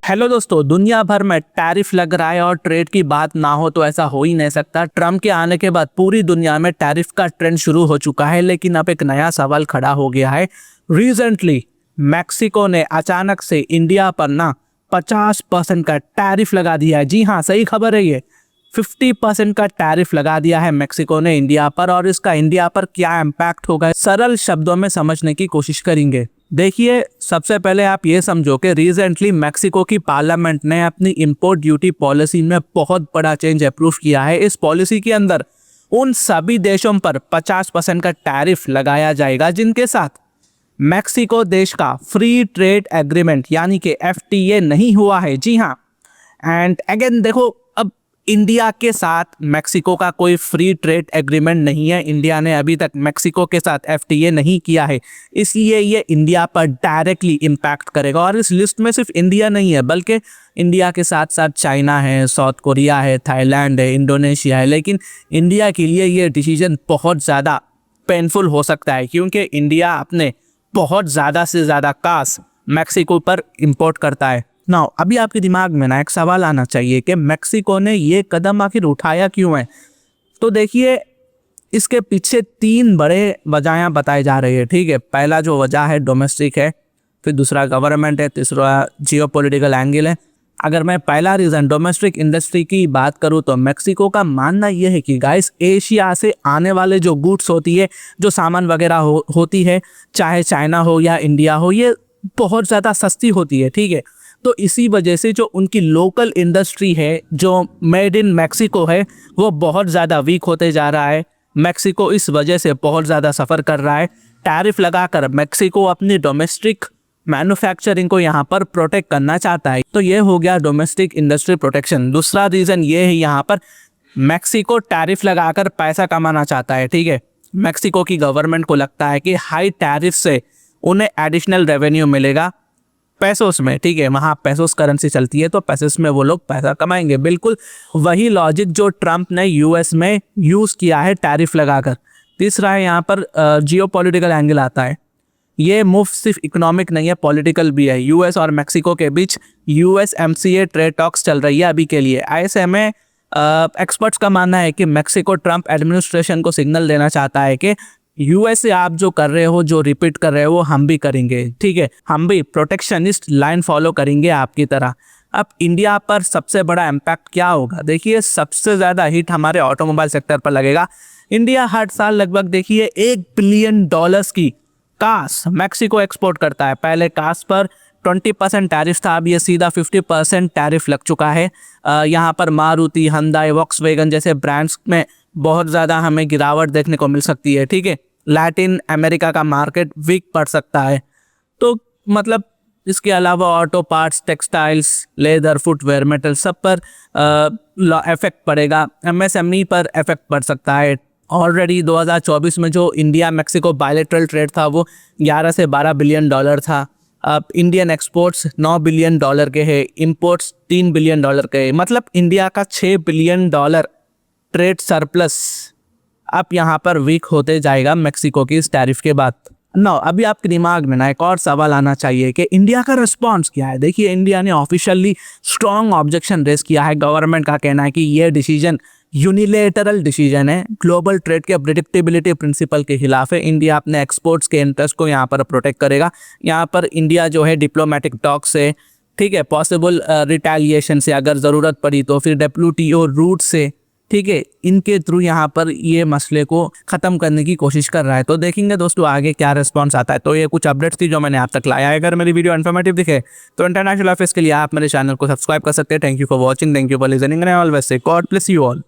Hello दोस्तों, दुनिया भर में टैरिफ लग रहा है और ट्रेड की बात ना हो तो ऐसा हो ही नहीं सकता। ट्रम्प के आने के बाद पूरी दुनिया में टैरिफ का ट्रेंड शुरू हो चुका है, लेकिन अब एक नया सवाल खड़ा हो गया है। रिसेंटली मैक्सिको ने अचानक से इंडिया पर ना 50% का टैरिफ लगा दिया है। जी हाँ, सही खबर है ये। 50% का टैरिफ लगा दिया है मैक्सिको ने इंडिया पर, और इसका इंडिया पर क्या इम्पैक्ट होगा सरल शब्दों में समझने की कोशिश करेंगे। देखिए, सबसे पहले आप ये समझो कि रिसेंटली मैक्सिको की पार्लियामेंट ने अपनी इंपोर्ट ड्यूटी पॉलिसी में बहुत बड़ा चेंज अप्रूव किया है। इस पॉलिसी के अंदर उन सभी देशों पर 50% का टैरिफ लगाया जाएगा जिनके साथ मैक्सिको देश का फ्री ट्रेड एग्रीमेंट यानी कि FTA नहीं हुआ है। जी हाँ, एंड अगेन देखो, अब इंडिया के साथ मैक्सिको का कोई फ्री ट्रेड एग्रीमेंट नहीं है। इंडिया ने अभी तक मैक्सिको के साथ FTA नहीं किया है, इसलिए ये इंडिया पर डायरेक्टली इम्पैक्ट करेगा। और इस लिस्ट में सिर्फ इंडिया नहीं है, बल्कि इंडिया के साथ साथ चाइना है, साउथ कोरिया है, थाईलैंड है, इंडोनेशिया है। लेकिन इंडिया के लिए ये डिसीजन बहुत ज़्यादा पेनफुल हो सकता है, क्योंकि इंडिया अपने बहुत ज़्यादा से ज़्यादा कास मैक्सिको पर इंपोर्ट करता है। नाउ अभी आपके दिमाग में ना एक सवाल आना चाहिए कि मैक्सिको ने ये कदम आखिर उठाया क्यों है। तो देखिए, इसके पीछे 3 बड़े वजहें बताई जा रही है। ठीक है, पहला जो वजह है डोमेस्टिक है, फिर दूसरा गवर्नमेंट है, तीसरा जियोपॉलिटिकल एंगल है। अगर मैं पहला रीज़न डोमेस्टिक इंडस्ट्री की बात करूँ तो मैक्सिको का मानना यह है कि गाइस, एशिया से आने वाले जो गुड्स होती है, जो सामान वगैरह होती है, चाहे चाइना हो या इंडिया हो, ये बहुत ज़्यादा सस्ती होती है। ठीक है, तो इसी वजह से जो उनकी लोकल इंडस्ट्री है, जो मेड इन मैक्सिको है, वो बहुत ज़्यादा वीक होते जा रहा है। मैक्सिको इस वजह से बहुत ज़्यादा सफ़र कर रहा है। टैरिफ लगाकर मैक्सिको अपनी डोमेस्टिक मैन्युफैक्चरिंग को यहाँ पर प्रोटेक्ट करना चाहता है। तो ये हो गया डोमेस्टिक इंडस्ट्री प्रोटेक्शन। दूसरा रीज़न ये है, यहाँ पर मैक्सिको टैरिफ लगाकर पैसा कमाना चाहता है। ठीक है, मैक्सिको की गवर्नमेंट को लगता है कि हाई टैरिफ से उन्हें एडिशनल रेवेन्यू मिलेगा पैसोस में। ठीक है, वहाँ पैसोस करेंसी चलती है, तो पैसोस में वो लोग पैसा कमाएंगे। बिल्कुल वही लॉजिक जो ट्रम्प ने US में यूज़ किया है टैरिफ लगाकर। तीसरा है, यहाँ पर जियोपॉलिटिकल एंगल आता है। ये मूव सिर्फ इकोनॉमिक नहीं है, पॉलिटिकल भी है। US और मैक्सिको के बीच USMCA ट्रेड टॉक्स चल रही है अभी के लिए। ऐसे में एक्सपर्ट्स का मानना है कि मैक्सिको ट्रम्प एडमिनिस्ट्रेशन को सिग्नल देना चाहता है कि US से आप जो कर रहे हो, जो रिपीट कर रहे हो, वो हम भी करेंगे। ठीक है, हम भी प्रोटेक्शनिस्ट लाइन फॉलो करेंगे आपकी तरह। अब इंडिया पर सबसे बड़ा इम्पैक्ट क्या होगा? देखिए, सबसे ज़्यादा हिट हमारे ऑटोमोबाइल सेक्टर पर लगेगा। इंडिया हर साल लगभग देखिए $1 बिलियन की कार्स मैक्सिको एक्सपोर्ट करता है। पहले कार्स पर 20% टैरिफ था, अब ये सीधा 50% टैरिफ लग चुका है। यहाँ पर मारुति, hyundai, वॉक्सवैगन जैसे ब्रांड्स में बहुत ज़्यादा हमें गिरावट देखने को मिल सकती है। ठीक है, लैटिन अमेरिका का मार्केट वीक पड़ सकता है। तो मतलब इसके अलावा auto parts, textiles, leather, footwear, metal, सब पर इफेक्ट पड़ेगा। MSME पर इफेक्ट पड़ सकता है। ऑलरेडी 2024 में जो इंडिया मैक्सिको बायलैटरल ट्रेड था वो 11 से 12 बिलियन डॉलर था। अब इंडियन एक्सपोर्ट्स 9 बिलियन डॉलर के हैं, इंपोर्ट्स 3 बिलियन डॉलर के हैं। मतलब इंडिया का 6 बिलियन डॉलर ट्रेड सरप्लस अब यहाँ पर वीक होते जाएगा मैक्सिको की इस टैरिफ के बाद। नाउ अभी आपके दिमाग में ना एक और सवाल आना चाहिए कि इंडिया का रिस्पांस क्या है। देखिए, इंडिया ने ऑफिशियली स्ट्रॉन्ग ऑब्जेक्शन रेज किया है। गवर्नमेंट का कहना है कि ये डिसीजन यूनिलेटरल डिसीजन है, ग्लोबल ट्रेड के प्रेडिक्टेबिलिटी प्रिंसिपल के खिलाफ है। इंडिया अपने एक्सपोर्ट्स के इंटरेस्ट को यहाँ पर प्रोटेक्ट करेगा। यहाँ पर इंडिया जो है डिप्लोमेटिक टॉक से, ठीक है, पॉसिबल रिटेलिएशन से, अगर ज़रूरत पड़ी तो फिर WTO रूट से, ठीक है, इनके थ्रू यहाँ पर ये मसले को ख़त्म करने की कोशिश कर रहा है। तो देखेंगे दोस्तों आगे क्या रिस्पांस आता है। तो ये कुछ अपडेट्स थी जो मैंने आप तक लाया है। अगर मेरी वीडियो इन्फॉर्मेटिव दिखे तो इंटरनेशनल अफेयर्स के लिए आप मेरे चैनल को सब्सक्राइब कर सकते हैं। Thank you for watching, thank you for listening and I always say God bless you all.